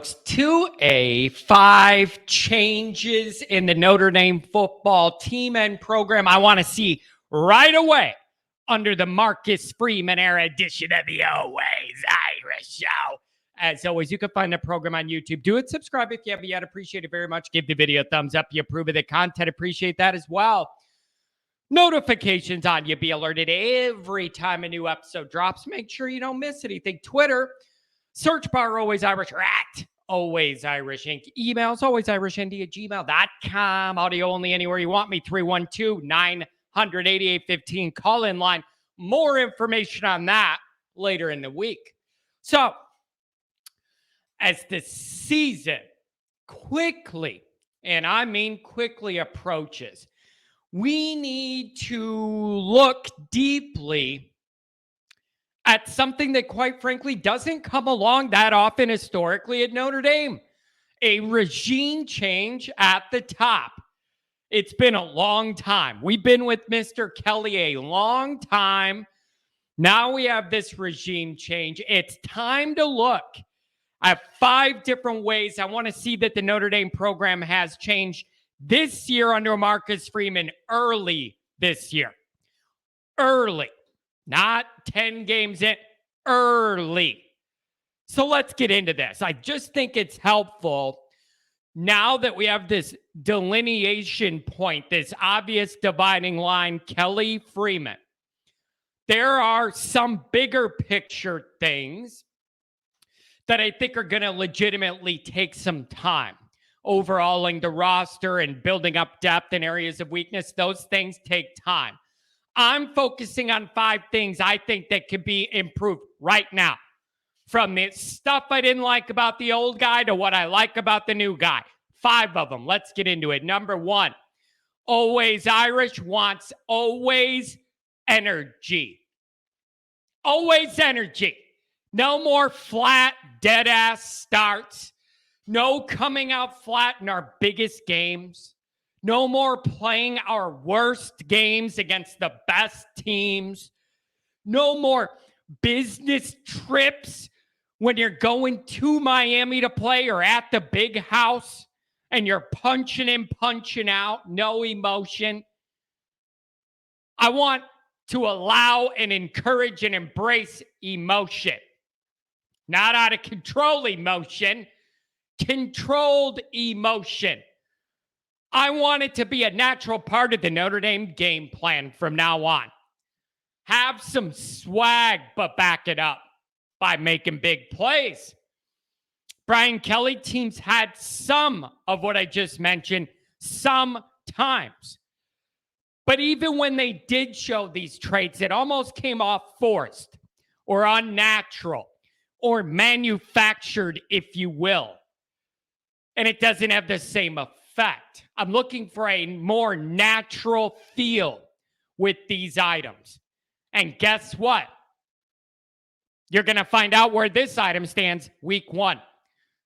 To 5 changes in the Notre Dame football team and program I want to see right away under the Marcus Freeman era edition of the Always Irish Show. As always, you can find the program on YouTube. Do it, subscribe if you haven't yet. Appreciate it very much. Give the video a thumbs up. You approve of the content. Appreciate that as well. Notifications on. You'll be alerted every time a new episode drops. Make sure you don't miss anything. Twitter, search bar Always Irish or at Always Irish Inc. Emails, alwaysirishnd@gmail.com. Audio only anywhere you want me. 312-900-8815. Call in line. More information on that later in the week. So, as the season quickly, and I mean quickly, approaches, we need to look deeply at something that, quite frankly, doesn't come along that often historically at Notre Dame. A regime change at the top. It's been a long time. We've been with Mr. Kelly a long time. Now we have this regime change. It's time to look at 5 different ways I want to see that the Notre Dame program has changed this year under Marcus Freeman early this year. Early. Not 10 games in, early. So let's get into this. I just think it's helpful now that we have this delineation point, this obvious dividing line, Kelly Freeman. There are some bigger picture things that I think are going to legitimately take some time. Overhauling the roster and building up depth in areas of weakness, those things take time. I'm focusing on 5 things I think that could be improved right now. From the stuff I didn't like about the old guy to what I like about the new guy. 5 of them. Let's get into it. Number 1, Always Irish wants always energy. Always energy. No more flat, dead-ass starts. No coming out flat in our biggest games. No more playing our worst games against the best teams. No more business trips when you're going to Miami to play or at the big house and you're punching in, punching out, no emotion. I want to allow and encourage and embrace emotion. Not out of control emotion, controlled emotion. I want it to be a natural part of the Notre Dame game plan from now on. Have some swag, but back it up by making big plays. Brian Kelly teams had some of what I just mentioned sometimes. But even when they did show these traits, it almost came off forced or unnatural or manufactured, if you will. And it doesn't have the same effect. I'm looking for a more natural feel with these items. And guess what? You're going to find out where this item stands week 1.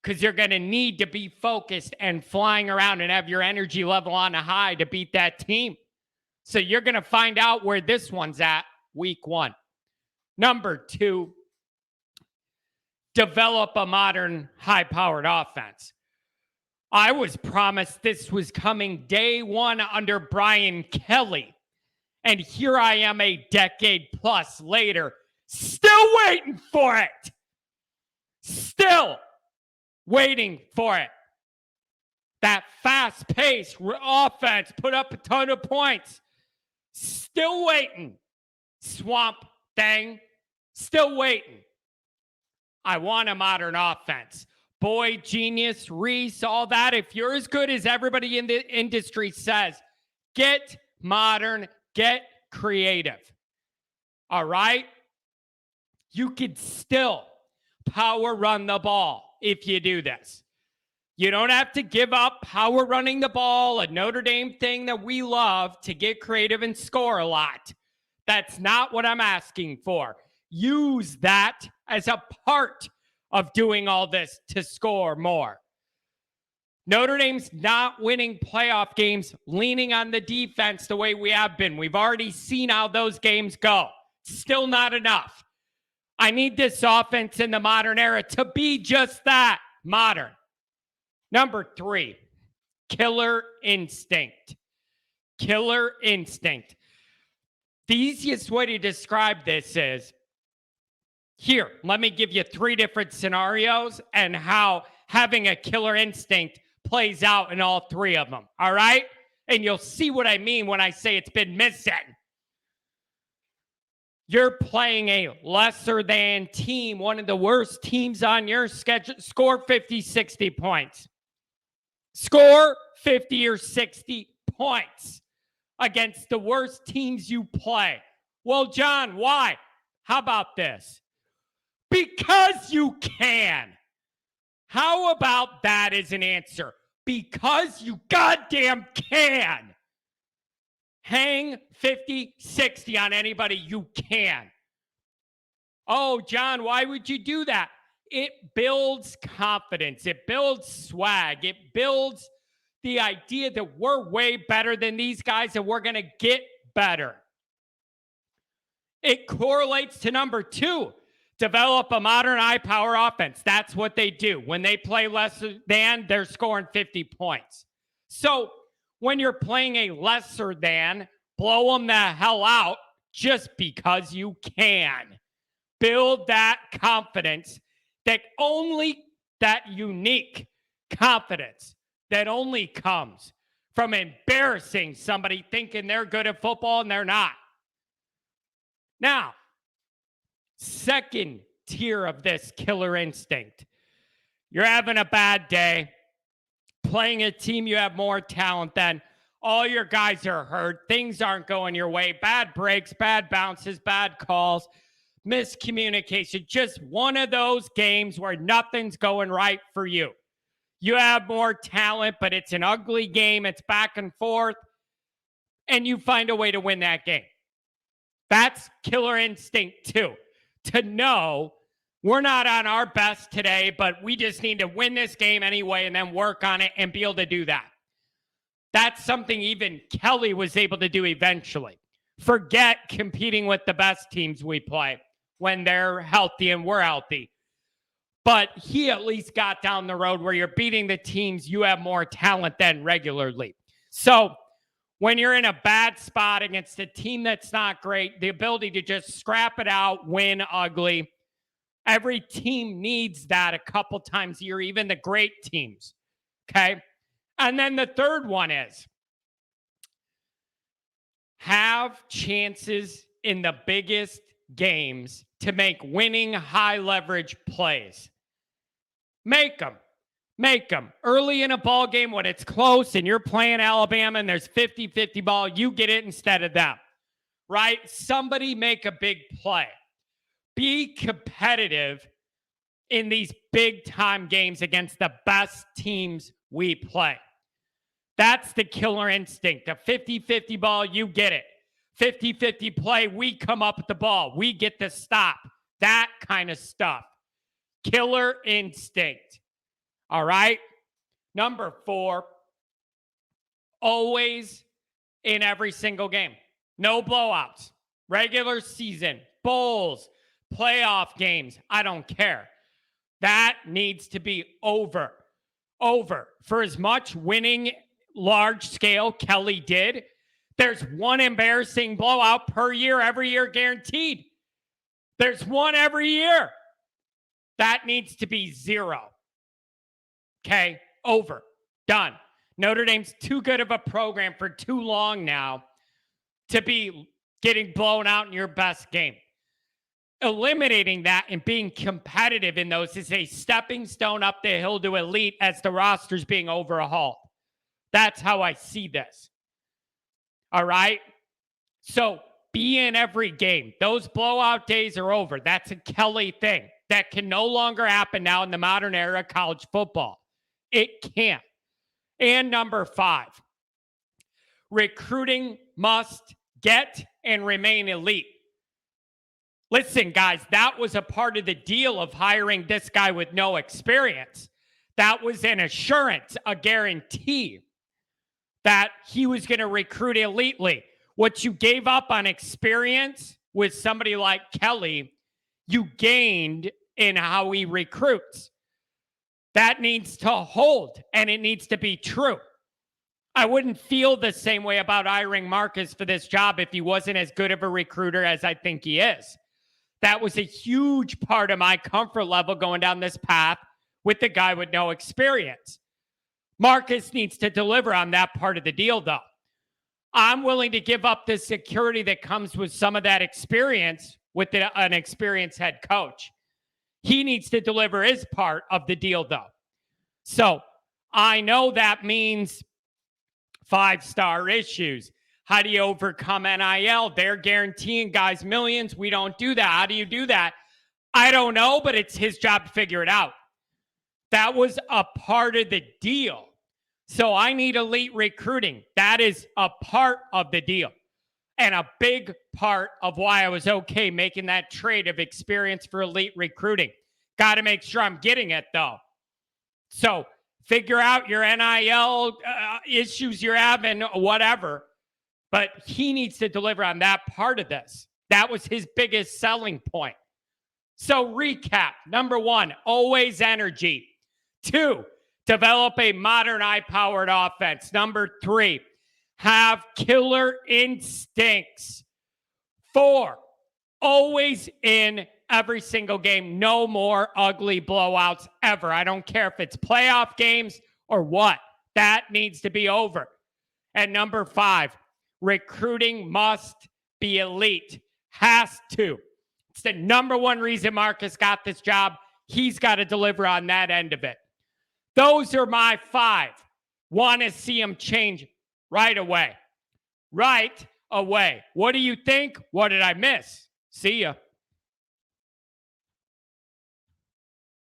Because you're going to need to be focused and flying around and have your energy level on a high to beat that team. So you're going to find out where this one's at week 1. Number 2, develop a modern, high-powered offense. I was promised this was coming day 1 under Brian Kelly. And here I am a decade plus later, still waiting for it. Still waiting for it. That fast-paced offense put up a ton of points. Still waiting. Swamp thing. Still waiting. I want a modern offense. Boy, genius, Reese, all that. If you're as good as everybody in the industry says, get modern, get creative. All right? You could still power run the ball if you do this. You don't have to give up power running the ball, a Notre Dame thing that we love, to get creative and score a lot. That's not what I'm asking for. Use that as a part of doing all this to score more. Notre Dame's not winning playoff games leaning on the defense the way we have been. We've already seen how those games go. Still not enough. I need this offense in the modern era to be just that. modern. Number 3, killer instinct. Killer instinct. The easiest way to describe this is, here, let me give you 3 different scenarios and how having a killer instinct plays out in all 3 of them. All right? And you'll see what I mean when I say it's been missing. You're playing a lesser than team, one of the worst teams on your schedule. Score 50, 60 points. Score 50 or 60 points against the worst teams you play. Well, John, why? How about this? Because you can. How about that as an answer? Because you goddamn can. Hang 50, 60 on anybody you can. Oh, John, why would you do that? It builds confidence. It builds swag. It builds the idea that we're way better than these guys and we're going to get better. It correlates to number 2. Develop a modern high-power offense. That's what they do. When they play lesser than, they're scoring 50 points. So when you're playing a lesser than, blow them the hell out just because you can. Build that confidence, that unique confidence that only comes from embarrassing somebody thinking they're good at football and they're not. Now, second tier of this killer instinct. You're having a bad day, playing a team you have more talent than. All your guys are hurt. Things aren't going your way. Bad breaks, bad bounces, bad calls, miscommunication. Just one of those games where nothing's going right for you. You have more talent, but it's an ugly game. It's back and forth, and you find a way to win that game. That's killer instinct too. To know we're not on our best today, but we just need to win this game anyway and then work on it and be able to do that. That's something even Kelly was able to do eventually. Forget competing with the best teams we play when they're healthy and we're healthy. But he at least got down the road where you're beating the teams you have more talent than regularly. So when you're in a bad spot against a team that's not great, the ability to just scrap it out, win ugly. Every team needs that a couple times a year, even the great teams. Okay? And then the third one is have chances in the biggest games to make winning high leverage plays. Make them. Make them. Early in a ball game when it's close and you're playing Alabama and there's 50-50 ball, you get it instead of them, right? Somebody make a big play. Be competitive in these big-time games against the best teams we play. That's the killer instinct. A 50-50 ball, you get it. 50-50 play, we come up with the ball. We get the stop. That kind of stuff. Killer instinct. All right? Number 4, always in every single game. No blowouts. Regular season, bowls, playoff games. I don't care. That needs to be over. Over. For as much winning large scale Kelly did, there's one embarrassing blowout per year, every year guaranteed. There's one every year. That needs to be 0. Okay, over, done. Notre Dame's too good of a program for too long now to be getting blown out in your best game. Eliminating that and being competitive in those is a stepping stone up the hill to elite as the roster's being overhauled. That's how I see this. All right? So be in every game. Those blowout days are over. That's a Kelly thing that can no longer happen now in the modern era of college football. It can't. And number 5, recruiting must get and remain elite. Listen, guys, that was a part of the deal of hiring this guy with no experience. That was an assurance, a guarantee that he was going to recruit elitely. What you gave up on experience with somebody like Kelly, you gained in how he recruits. That needs to hold, and it needs to be true. I wouldn't feel the same way about hiring Marcus for this job if he wasn't as good of a recruiter as I think he is. That was a huge part of my comfort level going down this path with the guy with no experience. Marcus needs to deliver on that part of the deal, though. I'm willing to give up the security that comes with some of that experience with an experienced head coach. He needs to deliver his part of the deal, though. So I know that means 5-star issues. How do you overcome NIL? They're guaranteeing guys millions. We don't do that. How do you do that? I don't know, but it's his job to figure it out. That was a part of the deal. So I need elite recruiting. That is a part of the deal. And a big part of why I was okay making that trade of experience for elite recruiting. Got to make sure I'm getting it, though. So figure out your NIL issues you're having, whatever. But he needs to deliver on that part of this. That was his biggest selling point. So recap. Number 1, always energy. 2, develop a modern high-powered offense. Number 3, have killer instincts. 4, always in every single game. No more ugly blowouts ever. I don't care if it's playoff games or what. That needs to be over. And number 5, recruiting must be elite. Has to. It's the number 1 reason Marcus got this job. He's got to deliver on that end of it. Those are my 5. Want to see him change right away. Right away. What do you think? What did I miss? See ya.